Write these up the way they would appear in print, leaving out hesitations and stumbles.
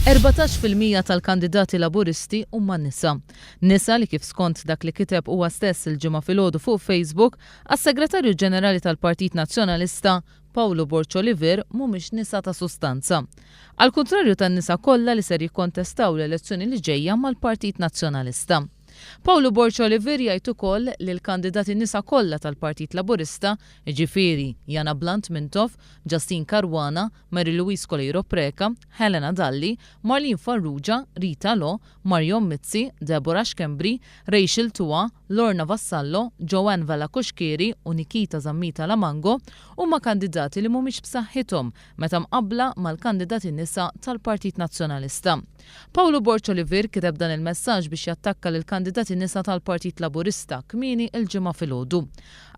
14% tal-kandidati laburisti huma nisa. Nisa li kif skont dak li kiteb huwa stess il-ġimgħa filgħodu fuq Facebook għas-Segretarju Ġenerali tal-Partit Nazzjonalista Paolo Borċoliver mhumiex nisa ta' sustanza. Al kontrarju tan-nisa kollha li ser jikkontestaw l-elezzjoni li ġejja mal-Partit Nazzjonalista. Paolo Borċoliver jgħid ukoll li l-kandidati nisa kollha tal-Partit Laburista, jiġifieri Jana Blunt Mintoff, Justine Caruana, Mary Louise Colero Preka, Helena Dalli, Marlene Farrugia, Rita Lo, Marion Mizzi, Deborah Xkembri, Rachel Tua, Lorna Vassallo, Joanne Vella Kuxkieri u Nikita Zammita Lamango huma kandidati li mhumiex b'saħħithom meta mqabbla mal-kandidati nisa tal-Partit Nazzjonalista. Paolo Borċoliver kiteb dan il-messaġġ biex jattakka lil kandidati nisa tal-Partit Laburista kmieni il-ġimgħa filgħodu.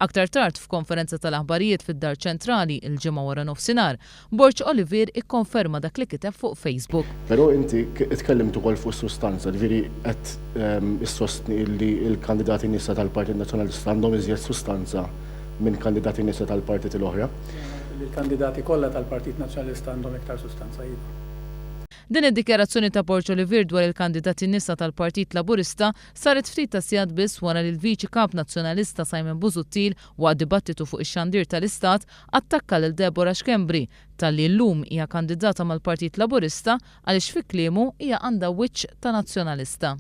Aktar tard f'konferenza tal-aħbarijiet fid-Dar Ċentrali il-ġimgħa wara nofsinhar, Borċoliver ikkonferma dak li kiteb fuq Facebook. Però inti tkellimt ukoll fuq sustanza, ġifieri qed issostni li l-kandidati nisa tal-Partit Nazzjonalista għandhom iżjed sustanza minn kandidati nisa tal-partit l-oħra. Il-kandidati kollha tal-Partit Nazzjonalista għandhom iktar sustanza iva. Din id-dikjarazzjoni ta' Borċoliver dwar il-kandidati nisa tal-Partit Laburista saret ftit ta' sigħat biss wara li l-Viċi Kap Nazzjonalista Simon Busuttil waqt dibattitu fuq ix-xandir tal-Istat attakka lil Deborah Xkembri talli llum hija kandidata mal-Partit Laburista għaliex fi kliemu hija għandha wiċċ ta' nazzjonalista.